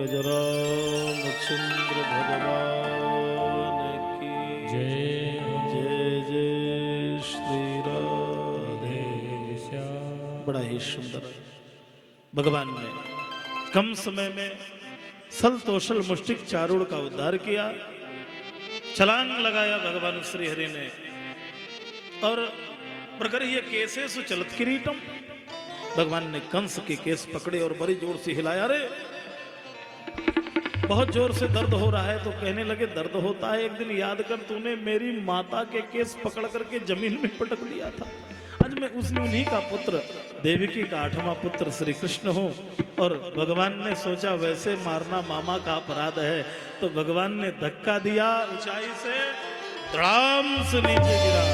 भज रामचंद्र भगवान की जय जय जय श्री राधे। बड़ा ही सुंदर भगवान ने कम समय में सल तोषल मुष्टिक चारूण का उद्धार किया। छलांग लगाया भगवान श्री हरि ने और प्रगर्ह्य केसेषु चलत किरीटम, भगवान ने कंस के केस पकड़े और बड़ी जोर से हिलाया। रे बहुत जोर से दर्द हो रहा है तो कहने लगे दर्द होता है, एक दिन याद कर तूने मेरी माता के केस पकड़ करके जमीन में पटक दिया था। आज मैं उन्हीं का पुत्र देवकी का 8वां पुत्र श्री कृष्ण हूँ और भगवान ने सोचा वैसे मारना मामा का अपराध है तो भगवान ने धक्का दिया, ऊंचाई से धड़ाम से नीचे गिरा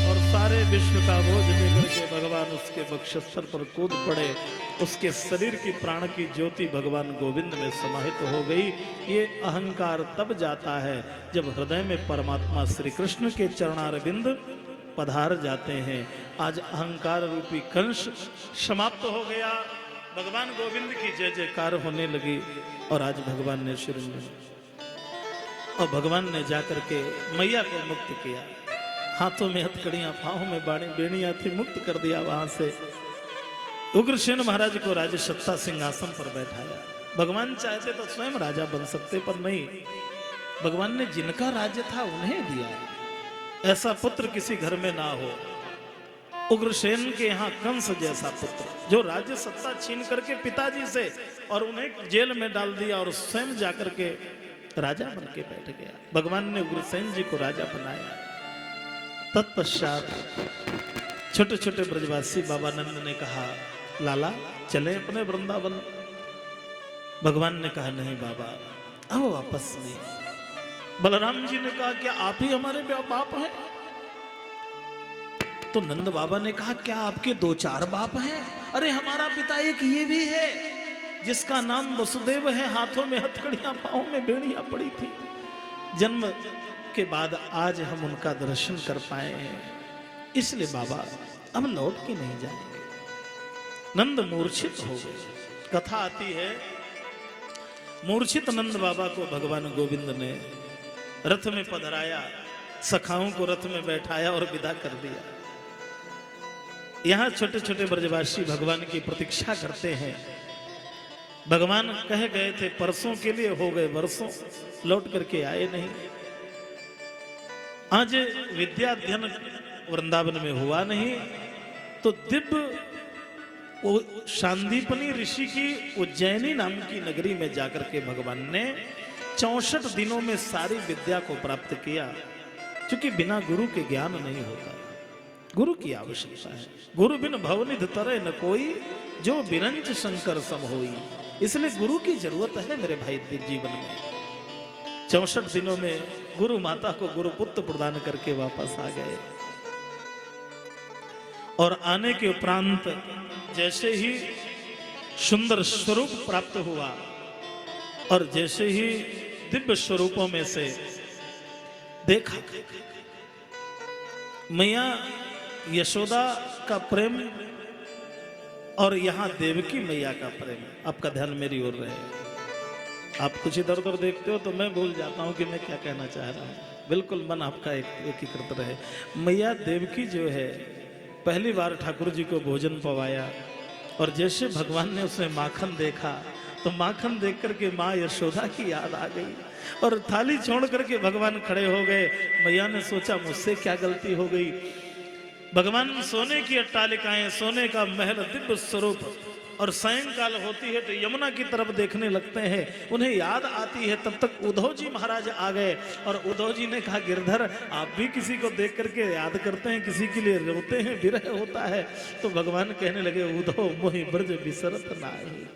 और सारे विश्व का बोझ लेकर के भगवान उसके वक्षस्थल पर कूद पड़े। उसके शरीर की प्राण की ज्योति भगवान गोविंद में समाहित हो गई। ये अहंकार तब जाता है जब हृदय में परमात्मा श्री कृष्ण के चरणारविंद पधार जाते हैं। आज अहंकार रूपी कंस समाप्त हो गया, भगवान गोविंद की जय जयकार होने लगी और आज भगवान ने शुरू में और भगवान ने जाकर के मैया को मुक्त किया। हाथों में हथकड़ियां, पांवों में बाणी बेड़ियां थी, मुक्त कर दिया। वहां से उग्रसेन महाराज को राज सत्ता सिंहासन पर बैठाया। भगवान चाहते तो स्वयं राजा बन सकते पर नहीं, भगवान ने जिनका राज्य था उन्हें दिया। ऐसा पुत्र किसी घर में ना हो। उग्रसेन के यहाँ कंस जैसा पुत्र जो राज्य सत्ता छीन करके पिताजी से और उन्हें जेल में डाल दिया और स्वयं जाकर के राजा बन के बैठ गया। भगवान ने उग्रसेन जी को राजा बनाया। तत्पश्चात छोटे छोटे ब्रजवासी बाबा नंद ने कहा लाला चले अपने वृंदावन। भगवान ने कहा नहीं बाबा अब वापस नहीं। बलराम जी ने कहा क्या आप ही हमारे बाप हैं? तो नंद बाबा ने कहा क्या आपके 2-4 बाप हैं? अरे हमारा पिता एक ये भी है जिसका नाम वसुदेव है, हाथों में हथकड़ियां, पांवों में बेड़ियां पड़ी थी। जन्म के बाद आज हम उनका दर्शन कर पाए हैं, इसलिए बाबा अब लौट के नहीं जाएंगे। नंद मूर्छित हो गए। कथा आती है मूर्छित नंद बाबा को भगवान गोविंद ने रथ में पधराया, सखाओं को रथ में बैठाया और विदा कर दिया। यहां छोटे छोटे ब्रजवासी भगवान की प्रतीक्षा करते हैं। भगवान कह गए थे परसों के लिए, हो गए वर्षों, लौट करके आए नहीं। आज विद्या अध्ययन वृंदावन में हुआ नहीं तो दिव्य शांदीपनी ऋषि की उज्जैनी नाम की नगरी में जाकर के भगवान ने 64 दिनों में सारी विद्या को प्राप्त किया। क्योंकि बिना गुरु के ज्ञान नहीं होता, गुरु की आवश्यकता है। गुरु बिन भवनिध तरह न कोई, जो बिरंच शंकर सम होई। इसलिए गुरु की जरूरत है मेरे भाई जीवन में। 64 दिनों में गुरु माता को गुरु पुत्र प्रदान करके वापस आ गए और आने के उपरांत जैसे ही सुंदर स्वरूप प्राप्त हुआ और जैसे ही दिव्य स्वरूपों में से देखा मैया यशोदा का प्रेम और यहां देवकी मैया का प्रेम, आपका ध्यान मेरी ओर रहे। आप कुछ इधर उधर देखते हो तो मैं भूल जाता हूं कि मैं क्या कहना चाह रहा हूं। बिल्कुल मन आपका एकीकृत रहे। मैया देवकी जो है पहली बार ठाकुर जी को भोजन पवाया और जैसे भगवान ने उसमें माखन देखा तो माखन देख करके माँ यशोदा की याद आ गई और थाली छोड़ करके भगवान खड़े हो गए। मैया ने सोचा मुझसे क्या गलती हो गई। भगवान सोने की अट्टालिकाएं, सोने का महल, दिव्य स्वरूप और सायंकाल होती है तो यमुना की तरफ देखने लगते हैं। उन्हें याद आती है तब तक उद्धव जी महाराज आ गए और उद्धव जी ने कहा गिरधर आप भी किसी को देख करके याद करते हैं, किसी के लिए रोते हैं, विरह होता है। तो भगवान कहने लगे उद्धव मोहि ब्रज बिसरत नाही।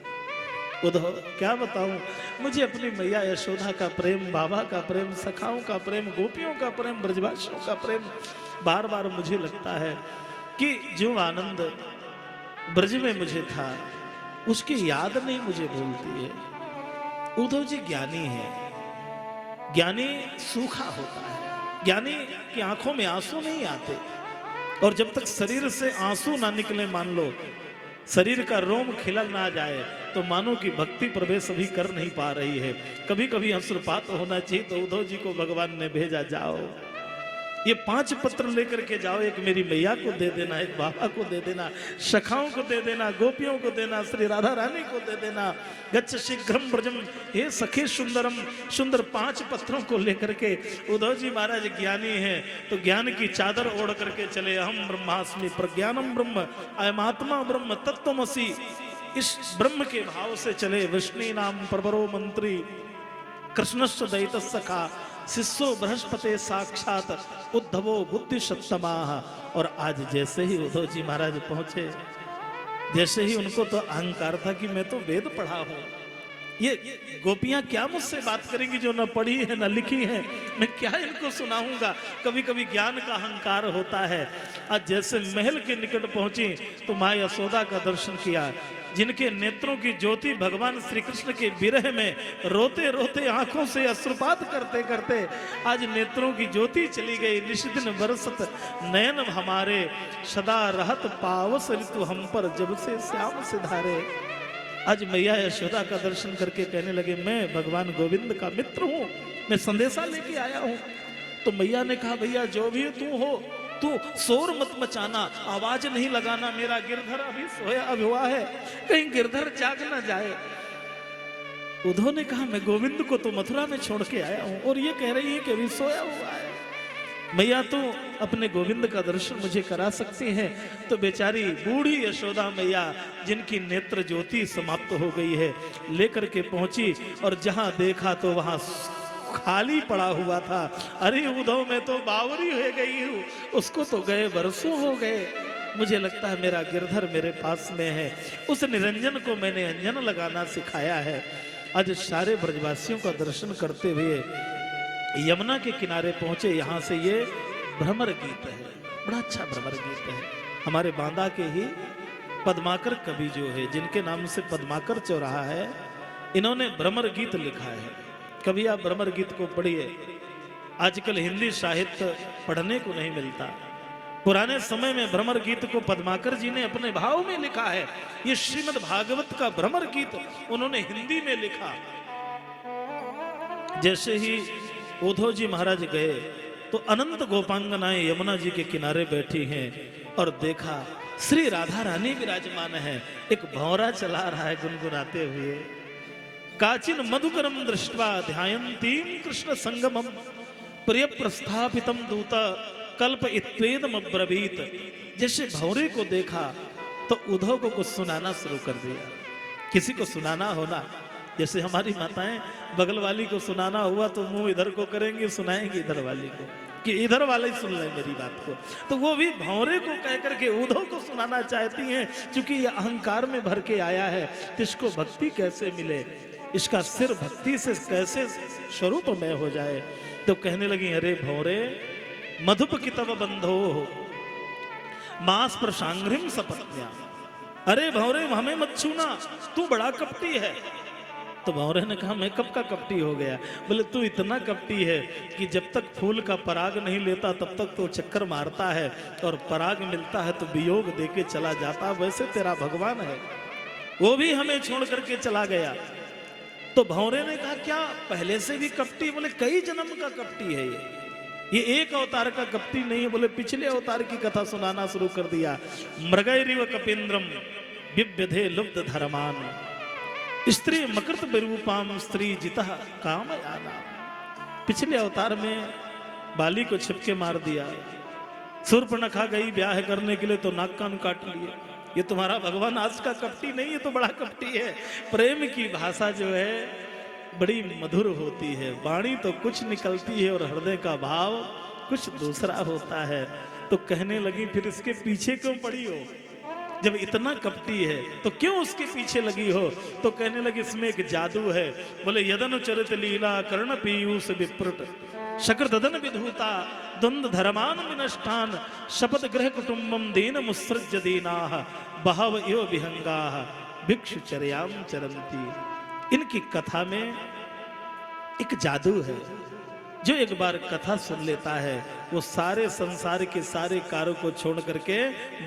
उद्धव क्या बताऊं, मुझे अपनी मैया यशोदा का प्रेम, बाबा का प्रेम, सखाओं का प्रेम, गोपियों का प्रेम, ब्रजवासियों का प्रेम बार बार मुझे लगता है कि जो आनंद ब्रज में मुझे था उसकी याद नहीं मुझे भूलती है। उद्धव जी ज्ञानी है, ज्ञानी सूखा होता है, ज्ञानी की आंखों में आंसू नहीं आते और जब तक शरीर से आंसू ना निकले मान लो शरीर का रोम खिला ना जाए तो मानो कि भक्ति प्रवेश अभी कर नहीं पा रही है। कभी कभी अश्रुपात होना चाहिए तो उद्धव जी को भगवान ने भेजा, जाओ ये 5 पत्र लेकर के जाओ, एक मेरी मैया को दे देना, एक बाबा को दे देना, सखाओं को दे देना, गोपियों को देना, श्री राधा रानी को दे देना। गच्छ शीघ्रम ब्रजम हे सखे सुंदरम, सुंदर 5 पत्रों को लेकर के उद्धव जी महाराज ज्ञानी हैं तो ज्ञान की चादर ओढ़ करके चले। अहम ब्रह्मास्मि प्रज्ञानम ब्रह्म अयमात्मा ब्रह्म तत्त्वमसि, इस ब्रह्म के भाव से चले। विष्णु नाम परबरो मंत्री कृष्णस्य दैत सखा, शिष्यो बृहस्पति साक्षात उद्धवो बुद्धि सत्तमा। और आज जैसे ही उद्धव जी महाराज पहुंचे, जैसे ही उनको तो अहंकार था कि मैं तो वेद पढ़ा हूं, ये गोपियां क्या मुझसे बात करेंगी जो न पढ़ी है न लिखी है, मैं क्या इनको सुनाऊंगा। कभी कभी ज्ञान का अहंकार होता है। आज जैसे महल के निकट पहुंची तो माँ यशोदा का दर्शन किया, जिनके नेत्रों की ज्योति भगवान श्री कृष्ण के विरह में रोते रोते आंखों से अश्रुपात करते करते आज नेत्रों की ज्योति चली गई। निशिदिन बरसत नयन हमारे, सदा रहत पावस ऋतु हम पर, जब से श्याम सिधारे। आज मैया यशोदा का दर्शन करके कहने लगे, मैं भगवान गोविंद का मित्र हूं, मैं संदेशा लेके आया हूं। तो मैया ने कहा, भैया जो भी तू हो, तू शोर मत मचाना, आवाज नहीं लगाना, मेरा गिरधर अभी सोया हुआ है, कहीं गिरधर जाग ना जाए। उद्धव ने कहा, मैं गोविंद को तो मथुरा में छोड़ के आया हूं और ये कह रही है कि अभी सोया हुआ है। मैया तो अपने गोविंद का दर्शन मुझे करा सकती हैं। तो बेचारी बूढ़ी यशोदा मैया, जिनकी नेत्र ज्योति समाप्त हो गई है, लेकर के पहुंची और जहां देखा तो वहां खाली पड़ा हुआ था। अरे उद्धव मैं तो बावरी हो गई हूँ, उसको तो गए बरसों हो गए, मुझे लगता है मेरा गिरधर मेरे पास में है। उस निरंजन को मैंने अंजन लगाना सिखाया है। आज सारे ब्रजवासियों का दर्शन करते हुए यमुना के किनारे पहुंचे। यहाँ से ये भ्रमर गीत है, बड़ा अच्छा भ्रमर गीत है। हमारे बांदा के ही पद्माकर कवि जो है, जिनके नाम से पद्माकर चौराहा है, इन्होंने भ्रमर गीत लिखा है। कभी आप भ्रमर गीत को पढ़िए। आजकल हिंदी साहित्य पढ़ने को नहीं मिलता। पुराने समय में भ्रमर गीत को पद्माकर जी ने अपने भाव में लिखा है। ये श्रीमद् भागवत का भ्रमर गीत उन्होंने हिंदी में लिखा। जैसे ही उद्धव जी महाराज गए तो अनंत गोपांगनाएं यमुना जी के किनारे बैठी हैं और देखा श्री राधा रानी विराजमान है। एक भौरा चला रहा है गुनगुनाते हुए। काचिन मधुकरम दृष्ट्वा ध्यायन्तीं कृष्ण संगमम, प्रिय प्रस्थापितम दूत कल्प इत्वेदम अब्रवीत। जैसे भौरे को देखा तो उद्धव को कुछ सुनाना शुरू कर दिया। किसी को सुनाना होना, जैसे हमारी माताएं बगल वाली को सुनाना हुआ तो मुंह इधर को करेंगे, सुनाएंगे इधर वाली को कि इधर वाले सुन ले मेरी बात को। तो वो भी भौरे को कह करके उद्धव को सुनाना चाहती हैं, क्योंकि ये अहंकार में भर के आया है। तो इसको भक्ति कैसे मिले, इसका सिर भक्ति से कैसे स्वरूप में हो जाए। तो कहने लगी, अरे भौरे मधुप की तब बंधो मास प्रसांग्रिम सपत्न्या। अरे भौरे हमें मत छूना, तू बड़ा कपटी है। तो भौरे ने कहा, मैं कब का कपटी हो गया? बोले तू इतना कपटी है कि जब तक फूल का पराग नहीं लेता तब तक तो चक्कर मारता है, और पराग मिलता है तो वियोग देके चला जाता। वैसे तेरा भगवान है, वो भी हमें छोड़ करके चला गया। तो भौरे ने कहा, क्या पहले से भी कपटी? बोले कई जन्म का कपटी है ये एक अवतार का कपटी नहीं है। बोले पिछले अवतार की कथा सुनाना शुरू कर दिया। मृगैरिव कपिंद्रम बिभ्यधे लुब्ध धर्मान, स्त्री मकृत विरूपाम स्त्री जिता कामयाना। पिछले अवतार में बाली को छिपके मार दिया। शूर्पणखा गई ब्याह करने के लिए तो नाक कान काट लिए। ये तुम्हारा भगवान आज का कपटी नहीं है, तो बड़ा कपटी है। प्रेम की भाषा जो है बड़ी मधुर होती है। वाणी तो कुछ निकलती है और हृदय का भाव कुछ दूसरा होता है। तो कहने लगी, फिर इसके पीछे क्यों पड़ी हो? जब इतना कपटी है तो क्यों उसके पीछे लगी हो? तो कहने लगी, इसमें एक जादू है। बोले यदन चरित लीला कर्ण पीयूष विप्रट शकर ददन विधूता द्वंद धर्मान विनष्टान शपथ ग्रह कुटुंबम दीन मुसृज दीनाः बहव यो विहंगाः भिक्षु चर्याम चरंती। इनकी कथा में एक जादू है। जो एक बार कथा सुन लेता है वो सारे संसार के सारे कार्यों को छोड़ करके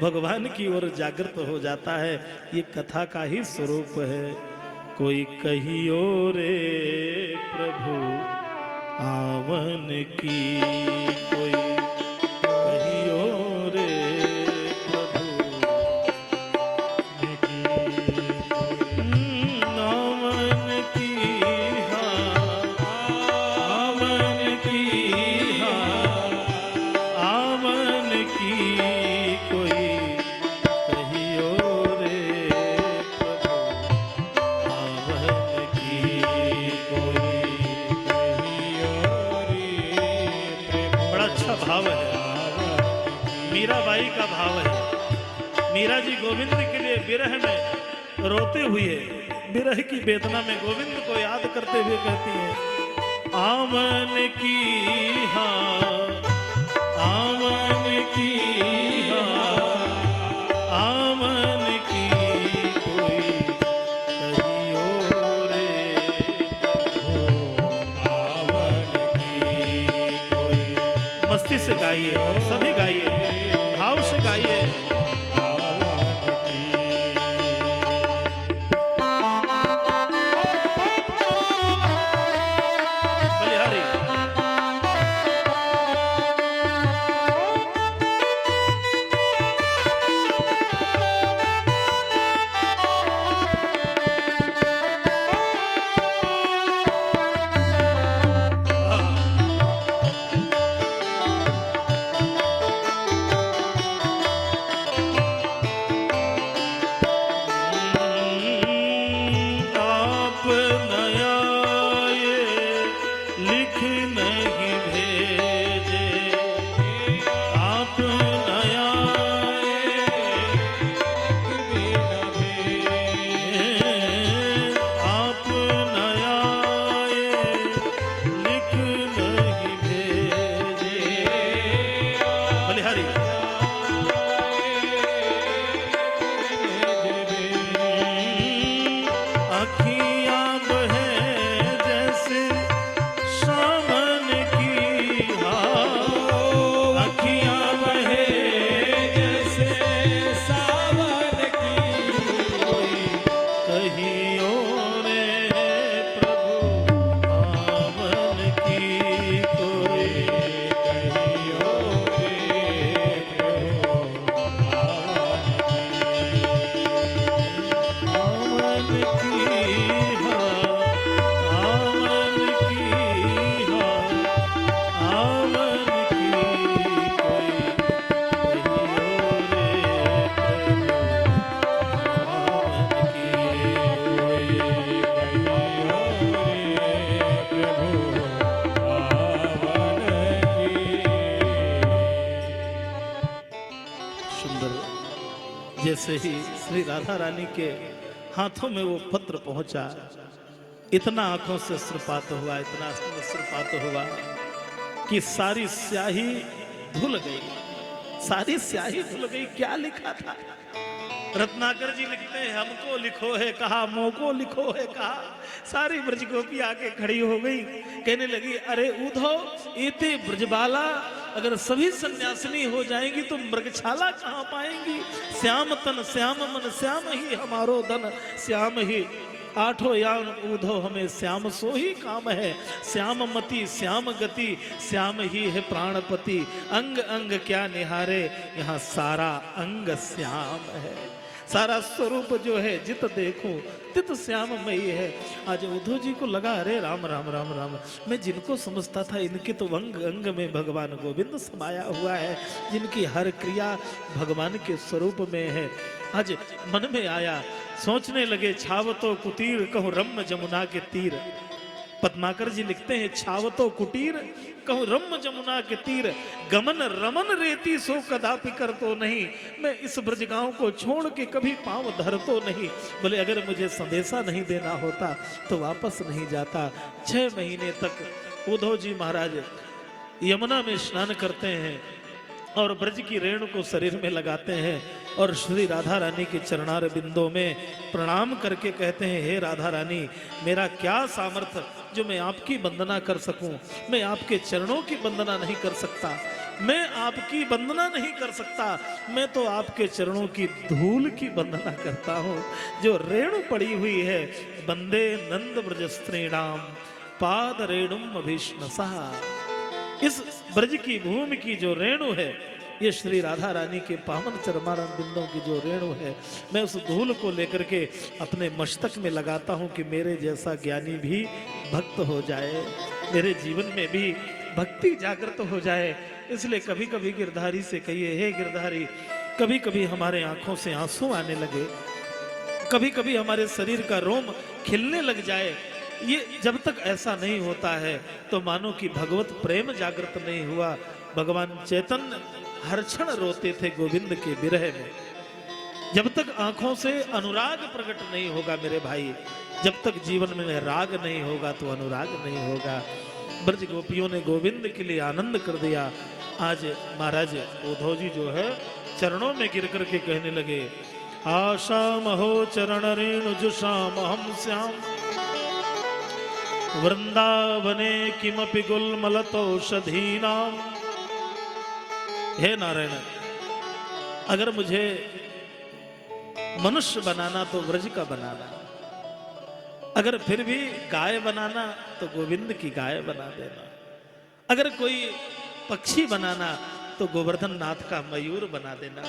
भगवान की ओर जागृत हो जाता है। ये कथा का ही स्वरूप है। कोई कहियो रे प्रभु आवन की, कोई कहियो रे प्रभु आवन की, आवन की, आवन की, कोई कहियो रे प्रभु आवन की, कोई कहियो रे प्रभु। बड़ा अच्छा भाव है, मीराबाई का भाव है। मीरा जी गोविंद के लिए विरह में रोते हुए, विरह की वेदना में गोविंद को याद करते हुए कहती हैं, आवन की हाँ, आवन की हाँ, आवन की, कोई कहियो रे प्रभु आवन की, कोई। मस्ती से गाइए, सभी गाइए, भाव से गाइए। बलिहारी आप नया ये लिख नहीं भेजे, आप नया ये आप नया ये लिख नहीं भेजे। बलिहारी अखियाँ बहे जैसे सावन की, हाँ अखियाँ बहे जैसे सावन की, कोई कहियो रे प्रभु आवन की, कोई कहियो रे प्रभु आवन की, आवन की हाँ, आवन की, कोई कहियो रे प्रभु आवन की, कोई कहियो रे प्रभु आवन की। सुंदर जैसे ही श्री राधा रानी के हाथों में वो पत्र पहुंचा, इतना आंखों से अश्रुपात हुआ, इतना अश्रुपात हुआ कि सारी स्याही धुल गई, सारी स्याही धुल गई। क्या लिखा था? रत्नाकर जी लिखते हैं, हमको लिखो है कहा, मोको लिखो है कहा। सारी ब्रज गोपी आके खड़ी हो गई, कहने लगी, अरे उधो इते ब्रजबाला, अगर सभी सन्यासिनी हो जाएंगी तो मृगछाला कहाँ पाएंगी। श्याम तन श्याम मन श्याम ही हमारो धन, श्याम ही आठों याम उधो हमें श्याम सो ही काम है। श्याम मति श्याम गति श्याम ही है प्राणपति, अंग अंग क्या निहारे यहाँ सारा अंग श्याम है। सारा स्वरूप जो है जित देखो तित श्याममयी है। आज उद्धव जी को लगा, अरे राम राम राम राम, मैं जिनको समझता था इनके तो अंग अंग में भगवान गोविंद समाया हुआ है, जिनकी हर क्रिया भगवान के स्वरूप में है। आज मन में आया, सोचने लगे, छावतो कुटीर कहूँ रम्य जमुना के तीर। पद्माकर जी लिखते हैं, छावतो कुटीर कहूँ रम्य जमुना के तीर, गमन रमन रेती सो कदापि कर तो नहीं। मैं इस ब्रज गांव को छोड़ के कभी पांव धर तो नहीं। बोले अगर मुझे संदेशा नहीं देना होता तो वापस नहीं जाता। 6 महीने तक उद्धव जी महाराज यमुना में स्नान करते हैं और ब्रज की रेणु को शरीर में लगाते हैं। और श्री राधा रानी के चरणार बिंदों में प्रणाम करके कहते हैं, हे राधा रानी, मेरा क्या सामर्थ्य जो मैं आपकी वंदना कर सकूं। मैं आपके चरणों की वंदना नहीं कर सकता, मैं आपकी वंदना नहीं कर सकता, मैं तो आपके चरणों की धूल की वंदना करता हूँ जो रेणु पड़ी हुई है। वंदे नंद ब्रज स्त्रीणाम पाद रेणुम अभीष्णसा। इस ब्रज की भूमि की जो रेणु है, ये श्री राधा रानी के पावन चरमारन बिंदों की जो रेणु है, मैं उस धूल को लेकर के अपने मस्तक में लगाता हूँ कि मेरे जैसा ज्ञानी भी भक्त हो जाए, मेरे जीवन में भी भक्ति जागृत हो जाए। इसलिए कभी कभी गिरधारी से कहिए, हे गिरधारी, कभी कभी हमारे आंखों से आंसू आने लगे, कभी कभी हमारे शरीर का रोम खिलने लग जाए, ये जब तक ऐसा नहीं होता है तो मानो कि भगवत प्रेम जागृत नहीं हुआ। भगवान चैतन्य हर क्षण रोते थे गोविंद के विरह में। जब तक आंखों से अनुराग प्रकट नहीं होगा मेरे भाई, जब तक जीवन में राग नहीं होगा तो अनुराग नहीं होगा। ब्रज गोपियों ने गोविंद के लिए आनंद कर दिया। आज महाराज उद्धव जी जो है चरणों में गिर करके कहने लगे, आशा महो चरण रेणु जुषाम हम श्याम वृंदावने किमपि गुलमलतौषधीनाम। हे नारायण, अगर मुझे मनुष्य बनाना तो ब्रज का बनाना, अगर फिर भी गाय बनाना तो गोविंद की गाय बना देना, अगर कोई पक्षी बनाना तो गोवर्धन नाथ का मयूर बना देना,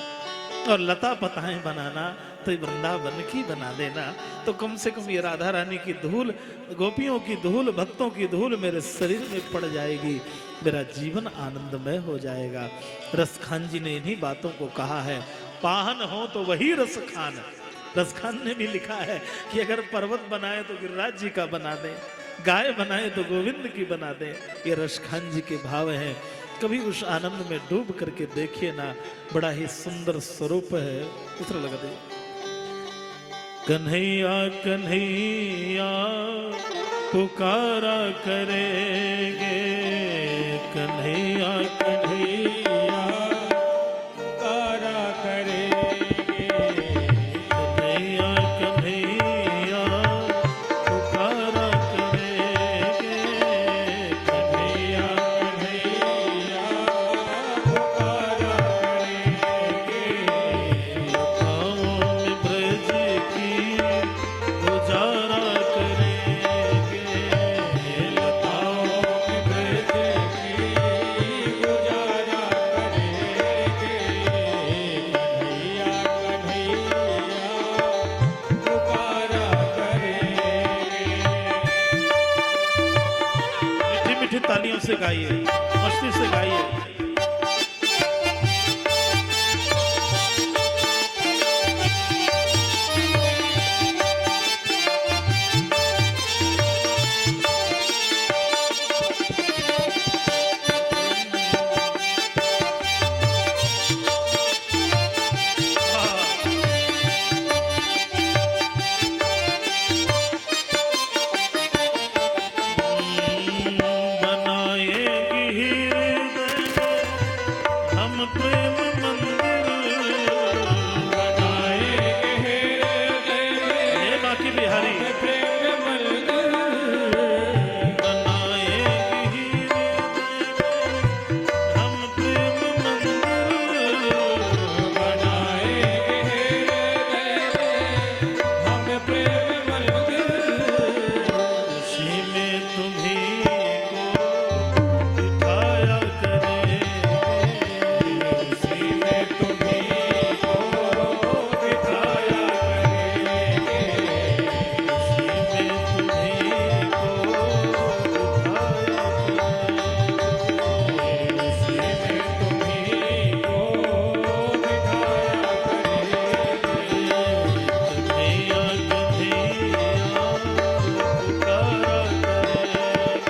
और लता पताएं बनाना तो वृंदावन की बना देना। तो कम से कम ये राधा रानी की धूल, गोपियों की धूल, भक्तों की धूल मेरे शरीर में पड़ जाएगी, मेरा जीवन आनंदमय हो जाएगा। रसखान जी ने इन्हीं बातों को कहा है, पाहन हो तो वही रसखान। रसखान ने भी लिखा है कि अगर पर्वत बनाए तो गिरिराज जी का बना दे, गाय बनाए तो गोविंद की बना दे। ये रसखान जी के भाव हैं। कभी उस आनंद में डूब करके देखिए ना, बड़ा ही सुंदर स्वरूप है। दूसरा लगा दे, कन्हैया कन्हैया पुकारा करेंगे, कन्हैया कन्हैया पुकारा करेंगे, कन्हैया कन्हैया पुकारा करेंगे, कन्हैया कन्हैया पुकारा करेंगे। लताओं में ब्रज की गुजारा करेंगे, लताओं में ब्रज की गुजारा करेंगे, कन्हैया कन्हैया पुकारा करेंगे। मीठी मीठी तालियों से गाइए, मस्ती से गाइए। बनाएगी हृदय हम प्रेम मंदिर, बनाएगे हृदय हे बाकी बिहारी प्रेम मंदिर, बनाएगी हृदय हम प्रेम मंदिर, बनाएगे हृदय हम प्रेम मंदिर। उसी में तुम्हीं को बिठाया करेंगे, उसी में तुम्हीं को बिठाया करेंगे, उसी में तुम्हीं को बिठाया करेंगे, उसी में तुम्हीं को बिठाया करेंगे। कन्हैया कन्हैया पुकारा करेंगे,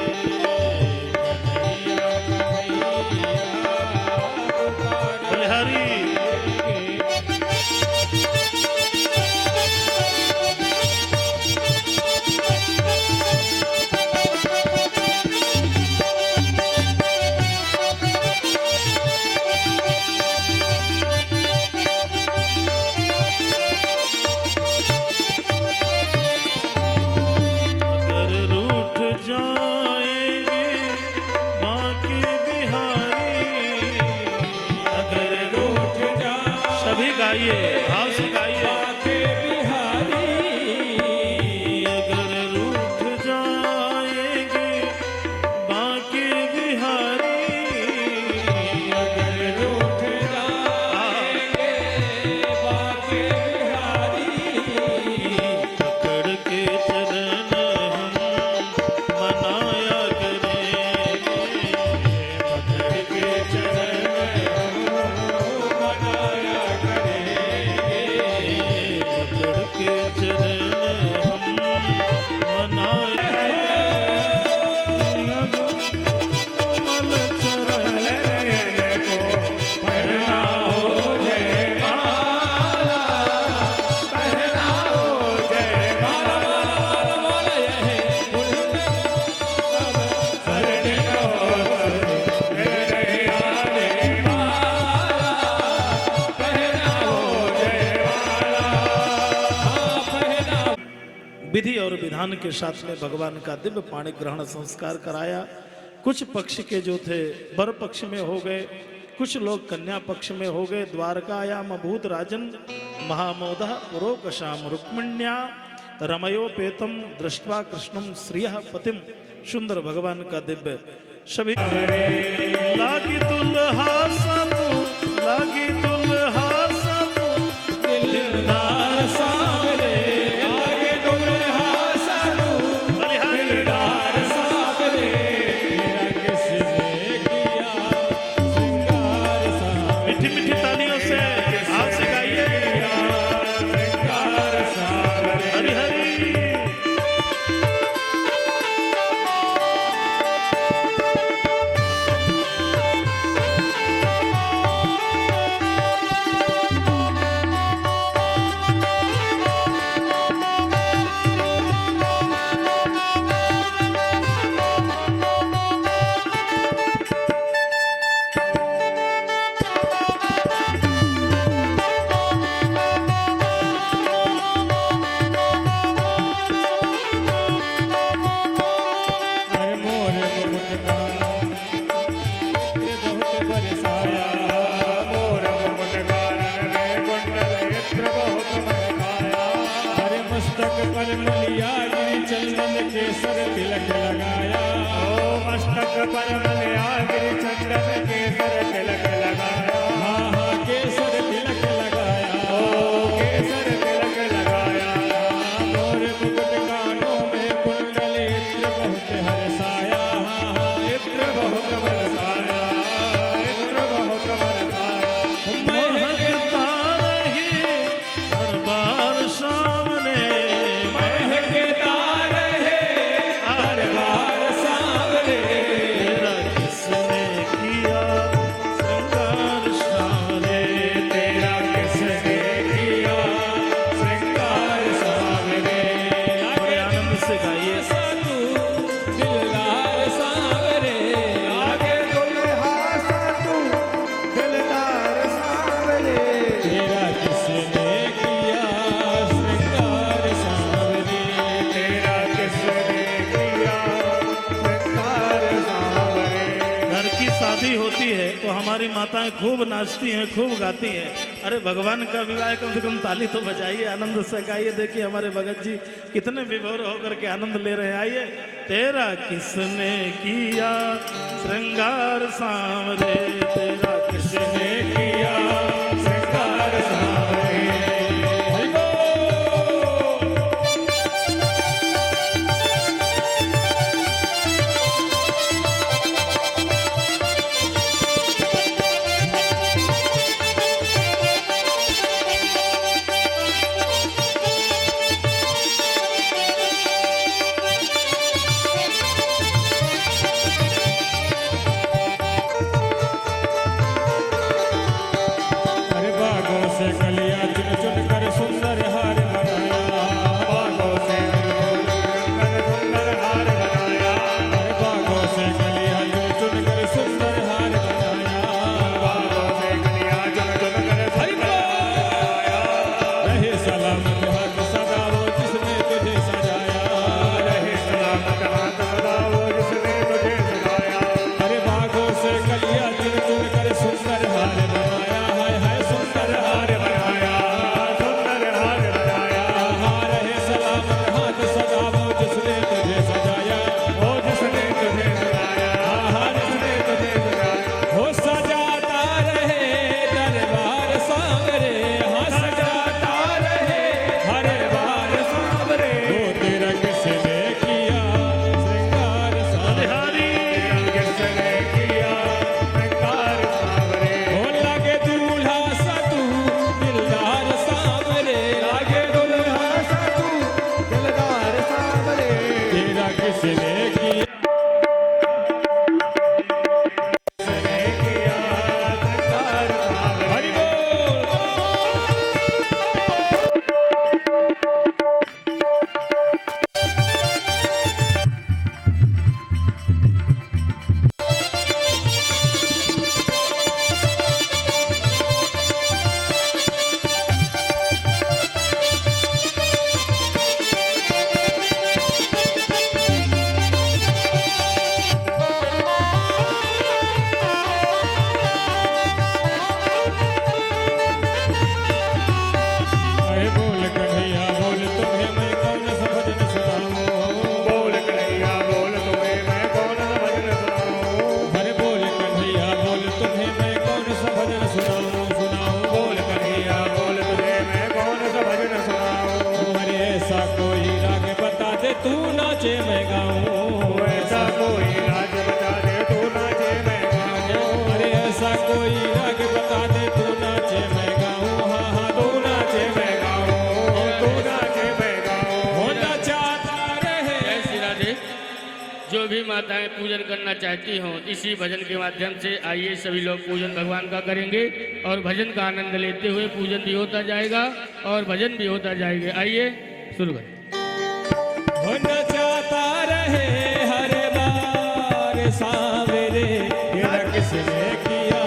विधि और विधान के साथ में भगवान का दिव्य पाणी ग्रहण संस्कार कराया। कुछ पक्ष के जो थे वर पक्ष में हो गए, कुछ लोग कन्या पक्ष में हो गए। द्वारकायाम अभूत राजन महामोदः पुरोकशाम रुक्मिण्या रमयोपेतम दृष्ट्वा कृष्णम श्रियः पतिम। सुंदर भगवान का दिव्य सभी लागी दुल्हा सामू, लागी दुल्हा सामू, दिलदार सावरे, लागी दुल्हा सामू, दिलदार सावरे, मेरा किसने किया श्रृंगार सावरे। मीठी मीठी तालियों से आप से गाइए श्रृंगार सावरे। हरि हरि पर मलया गिरि चंदन केसर तिलक लगाया। हाँ हाँ केसर तिलक लगाया। ओ केसर तिलक लगाया। मोर मुकुट कानों में कुंडल इत्र बहुत हर्षाया। हाँ हाँ इत्र बहुत बरसाया, इत्र बहुत बरसाया। महकता रहे हर बार सामने, महकता रहे हर बार सामने, तेरा किसने किया श्रृंगार सावरे, तेरा किसने किया श्रृंगार सावरे। बड़े आनंद से गाइए। साधु दिलदार सावरे, आगे दुल्हा साधु दिलदार सावरे, तेरा किसने किया श्रृंगार सावरे, तेरा किसने किया श्रृंगार सावरे। घर की शादी होती है तो हमारी माताएं खूब नाचती हैं, खूब गाती हैं। अरे भगवान का विवाह है, कम से कम ताली तो बजाइए, आनंद से गाइए। देखिए हमारे भगत जी कितने विभोर होकर के आनंद ले रहे हैं। आइए। तेरा किसने किया श्रृंगार सावरे, तेरा किसने किया श्रृंगार सावरे। हरि बोल। अरे बागों से कलिया चुन चुन कर सुंदर हार बनाया। बागों से कर सुंदर हार बनाया। अरे बागों से कलिया चुन चुन कर सुंदर हार बनाया। बागों से कलिया चुन चुन कर सुंदर रहे सलामत हाथ सदा वो जिसने तुझे सजाया। रहे सलामत हाथ सदा वो जिसने तुझे सजाया। अरे बागों से कलिया चुन चुन कर सुंदर हार बनाया। हाय हाय सुंदर हार बनाया, सुंदर हार बनाया। हार है सलामत हाथ सदा वो जिसने तुझे सजाया। वो जिसने तुझे सजाया। हाँ जिसने तुझे सजाया। हो सजाता रहे दरबार सांवरे। हाँ सजाता रहे हर बार सांवरे। वो तेरा किसने किया श्रृंगार सावरे, तेरा किसने किया श्रृंगार सावरे। हो लागे दूल्हा साधु दिलदार सावरे, लागे दूल्हा साधु दिलदार सावरे, तेरा किसने किया किसने किया श्रृंगार सावरे। हरि बोल। जो भी माताएं पूजन करना चाहती हों इसी भजन के माध्यम से आइए सभी लोग पूजन भगवान का करेंगे और भजन का आनंद लेते हुए पूजन भी होता जाएगा और भजन भी होता जाएगा। आइए शुरू करें। होना चाहता रहे हर बार सावरे, तेरा किसने किया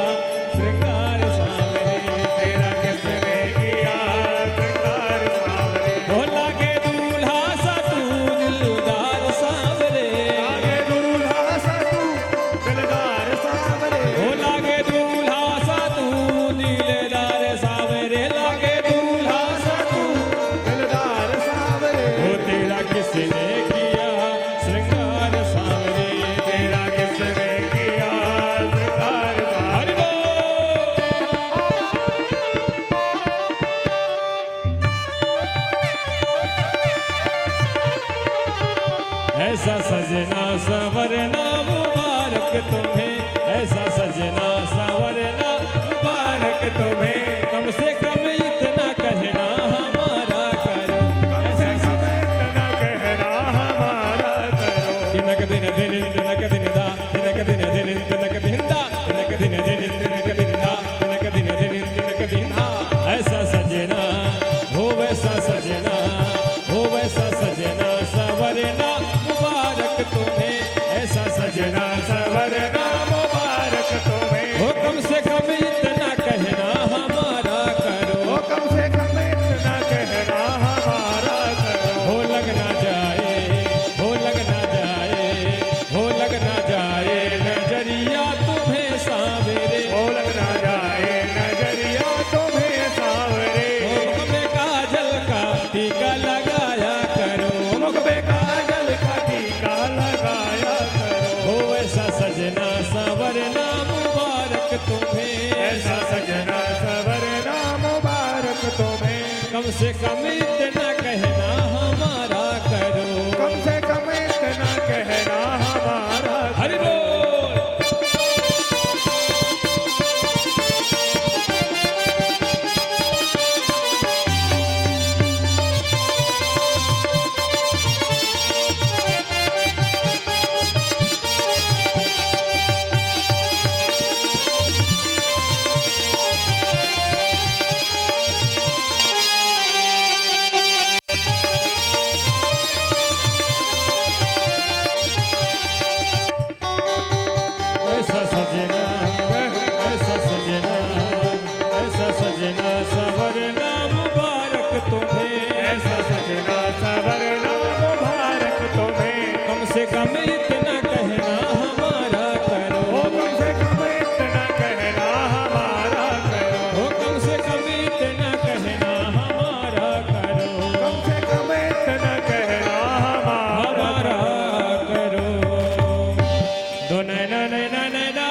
श्रृंगार सावरे, तेरा किसने किया श्रृंगार सावरे। हो लागे दूल्हा सा तू दिलदार सावरे, लागे दूल्हा सा तू दिलदार सावरे। हो लागे दूल्हा सा तू दिलदार सावरे, लागे दूल्हा सा तू दिलदार सावरे। हो तेरा किसने किया श्रृंगार सावरे, तेरा किसने किया श्रृंगार सावरे। ऐसा सजना संवरना मुबारक तुम्हें, ऐसा सजना संवरना मुबारक तुम्हें। कम से कम इतना कहना हमारा करो, ऐसा इतना कहना हमारा करो। दिनक दिन दिन दिनक दिन दा, दिनक दिन दिन दिनक दिन दा, दिनक दिन दिन दिनक दिन दा, दिनक दिन दिन दिनक दिन दा। ऐसा सजना हो वैसा सजना, हो वैसा सजना संवरना मुबारक तुम्हें, ऐसा सजना संवरना मुबारक तुम्हें। हो कम से कम इतना कहना हमारा करो, हो कम से कम इतना कहना हमारा करो। हो लग ना जाए, हो लग ना जाए, हो लग ना जाए नजरिया तुम्हें सावरे, हो लग ना जाए नजरिया तुम्हें सावरे। हो मुख में काजल का टीका लगाया करो, मुख में काजल का टीका लगाया करो। हो ऐसा सजना संवरना मुबारक तुम्हें, ऐसा सजना संवरना मुबारक तुम्हें। कम से कम इतना कहना हमारा करो, कम से कम इतना कहना हमारा। हरि बोल। ऐसा सजना, ऐसा सजना, ऐसा सजना संवरना मुबारक तुम्हें, ऐसा सजना संवरना मुबारक तुम्हें। कम से कम इतना कहना हमारा करो, हो कम से कम इतना कहना हमारा करो। हो कम से कम इतना कहना हमारा करो, कम से कम इतना कहना हमारा करो। दो नैना नैना नैना,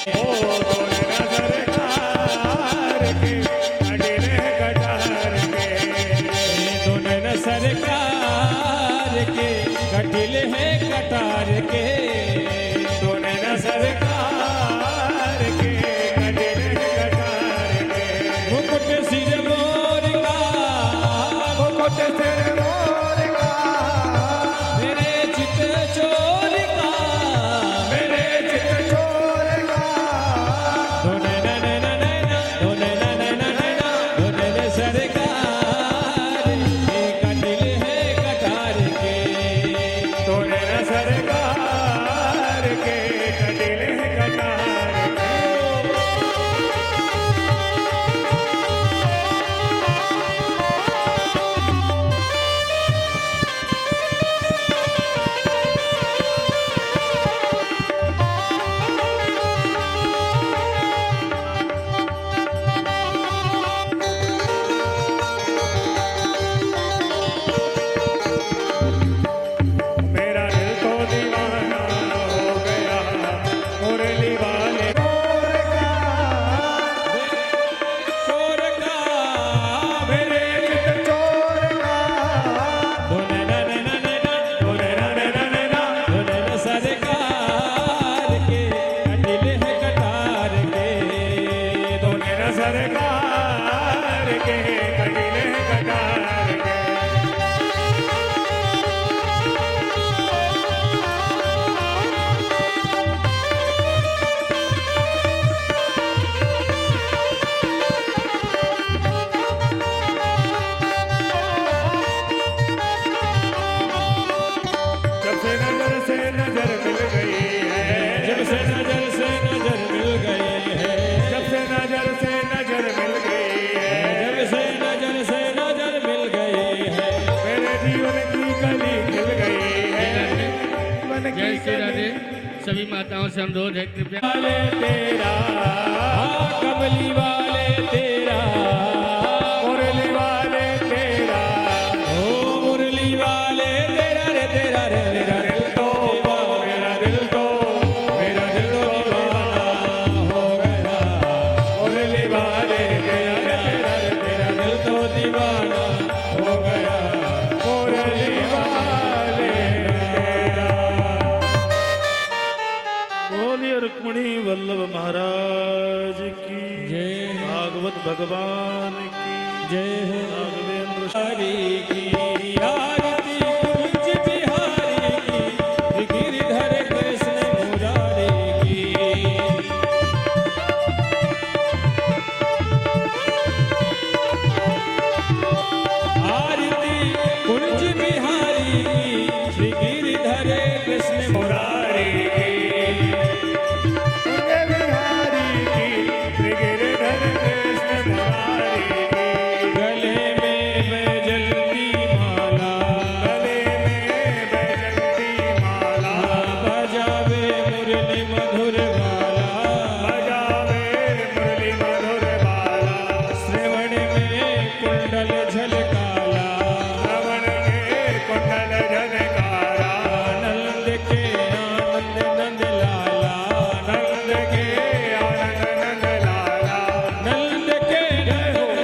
ओ दो नैना सरकार के अडिले कटार के, दो नैना सरकार के कटिले हैं कटार के, दो नैना सरकार के कटिले हैं कटार के। मुकुट सिर मोर का, मुकुट सिर मोर का, मेरे चित चोर का, मेरे चित चोर का। दो नैना नैना नैना, दो नैना नैना नैना, दो नैना सरकार के कटिल है कटार के, दो नैना सरकार के कटिल है कटार के। मेरा दिल तो दीवाना हो गया, मन जय की श्री राधे। कली सभी माताओं से अनुरोध है कृपया वाले तेरा कमली वाले तेरा मुरली वाले तेरा ओ मुरली वाले तेरा रे तेरा रे मेरा दिल तो मेरा दिल तो मेरा दिल तो दीवाना हो गया मुरली वाले तेरा रे तेरा दिल तो दीवाना हो गया मुरली वाले तेरा। बोलिए रुक्मिणी वल्लभ महाराज की जय। भागवत भगवान की जय हो राघवेंद्र हरि की आरती कुंज बिहारी की गिरधर कृष्ण मुरारी की आरती कुंज बिहारी की श्री गिरधर कृष्ण मुरारी की कुंज बिहारी की श्री गिरधर कृष्ण मुरारी की गले में बैजंती माला गले में बैजंती माला बजावे मुरली मधुर बाला बजावे मुरली मधुर बाला श्रवण में कुंडल झलकाला श्रवण में कुंडल झलकाला नंद के आनंद नंद लाला नंद के आनंद नंद लाला नंद के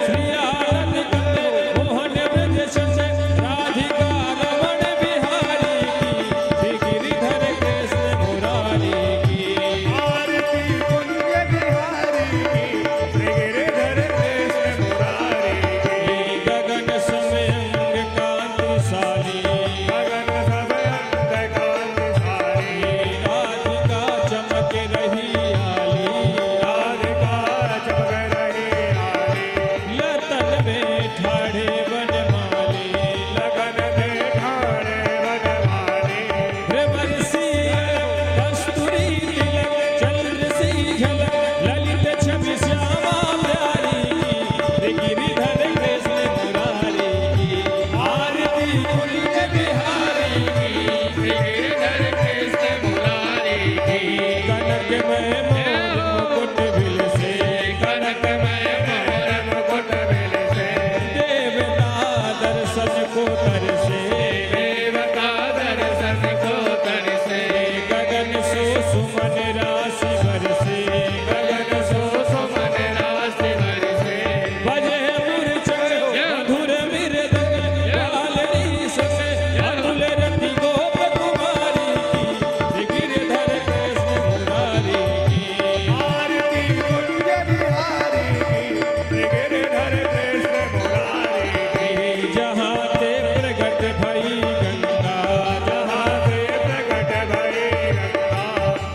श्री आनंद कंद मोहन ब्रज सुन राधिका रमण बिहारी की श्री गिरिधर कृष्ण मुरारी की आरती कुंज बिहारी की श्री गिरिधर कृष्ण मुरारी की गगन समयंग कांतिशाली गगन समयंग कांतिशाली राधिका चमक रही आली राधिका चमक रही आली लतन में ठाड़े बनमाली लगन में ठाड़े बनमाली भ्रमर सी कस्तूरी तिलक चंद्र सी झलक ललित छवि श्यामा प्यारी की गिरिधर कृष्ण मुरारी की आरती कुंज बिहारी की गिरधर कृष्ण मुरारी की कनक में मोर मुकुट बिल से कनक में मोर मुकुट बिल से देवता दर्शन को कर से देवता दर्शन को कर से गगन सो सुमन राशि बरसे गगन सो सुमन राशि बरसे बजे मूर्छक मधुर मृदंग बालरी संग अतुल रति गोप कुमारी की गिरधर कृष्ण मुरारी की आरती कुंज बिहारी की गिरधर कृष्ण मुरारी की जहाँ ते प्रगट भई गंगा जहाँ ते प्रगट भई गंगा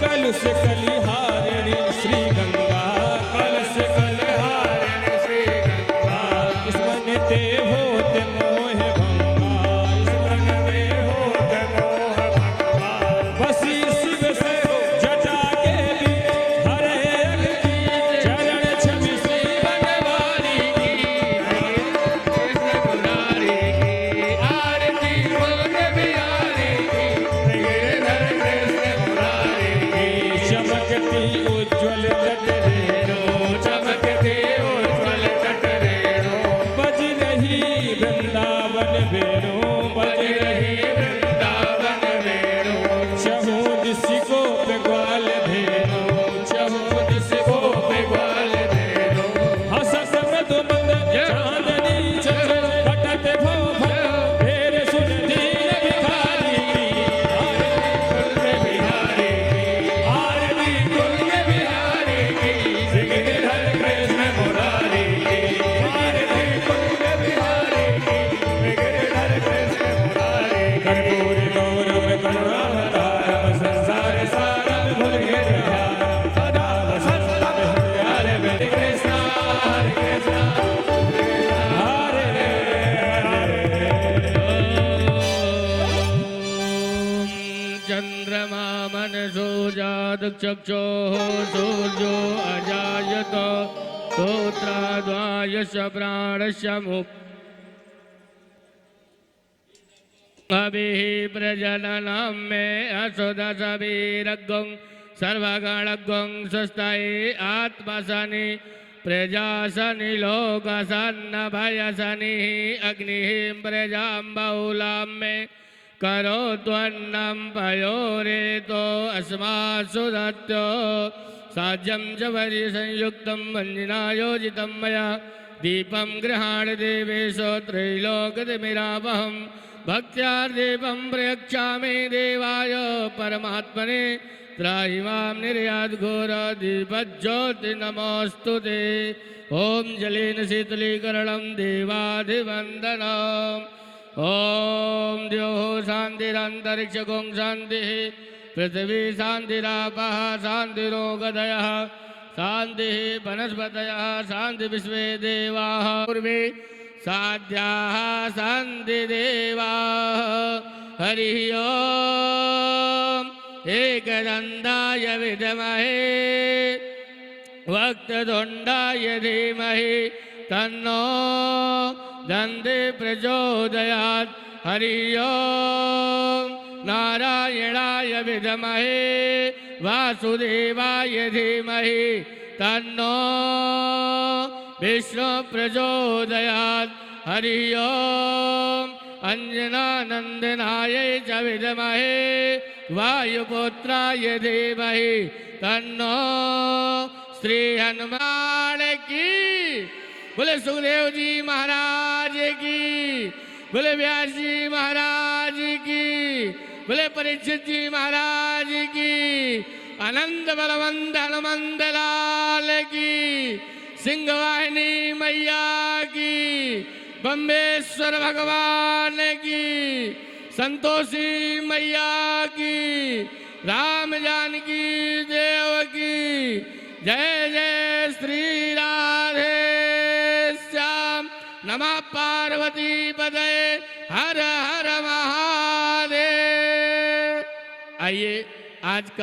कलुष कलिहारिणी श्री गंगा कलुष कलिहारिणी श्री गंगा स्मन ते होत मोह भंगा स्मन ते होत मोह भंगा बसी शिव से जटा के बीच हरे अग की चरण छवि श्री बनवारी की कृष्ण मुरारी की आरती कुंज बिहारी की गिरधर कृष्ण मुरारी की चमकती उज्ज्वल जटरेणु चमकते उज्ज्वल तट रेणु बज रही वृंदावन वेणु बज रही वृंदावन वेणु चहु दिश गोप ग्वाल धेनु चहु दिश गोप ग्वाल धेनु हसत मधु मंद चांदनी चंचल कटत भव भव फेर सुन दीन भिखारी कुंज बिहारी की आरती कुंज बिहारी की श्री गिरिधर कृष्ण मुरारी की आरती कुंज बिहारी की श्री गिरिधर कृष्ण मुरारी कर्पूर गौरव करुणावतारम संसार सारम भुज गिरधारम सदा वसंत हृदय में कृष्ण हरे कृष्ण हरे चंद्रमा मनसो जात चक्षुः सूर्यो अजायत स्तोत्राद्वायस्य प्राणस्य मुक् अभिः प्रजननं मे असुदसभिरग्गं सर्वगणग्गं स्वस्ताये आत्मसनि प्रजासनि लोकसन्नभयसनिः अग्निः प्रजां बहुलां मे करोत्वन्नं पयोरेतो अस्मात् सुदत्तो साज्यं च वर्यसंयुक्तं वन्यना योजितं मया दीपं गृहाण देवेशो त्रैलोक्यतिमिरावहं भक्त्या दीपं प्रयच्छामि देवाय परमात्मने त्राहि मां निर्याद्घोरदीपज्योति नमोऽस्तु ते ॐ जलेन शीतलीकरणं देवाधिवन्दनम् ॐ द्योः शान्तिरन्तरिक्षगुं शान्तिः पृथिवी शान्तिरापः शान्तिरो गदयः शान्तिः वनस्पतयः शान्ति विश्वे देवाः पूर्वे साध्याः शान्तिदेवाः हरिः ॐ एकदन्ताय विद्महे वक्रतुण्डाय धीमहि तन्नो दन्ति प्रचोदयात् हरिः ॐ नारायणाय विद्महे वासुदेवाय धीमहि तन्नो विष्णु प्रचोदयात् हरिः ॐ अंजनानंदनाय च विद्महे वायुपुत्राय धीमहि तन्नो श्री हनुमान की। बोले सुखदेव जी महाराज की, बोले व्यास जी महाराज की, बोले परीक्षित जी महाराज की, आनंद बलवंत हनुमंत लाल की, सिंहवाहिनी मैया की, बम्बेश्वर भगवान की, संतोषी मैया की, राम जानकी देव की जय जय श्री राधे श्याम नमः पार्वती पदे हर हर महादेव। आइए आज का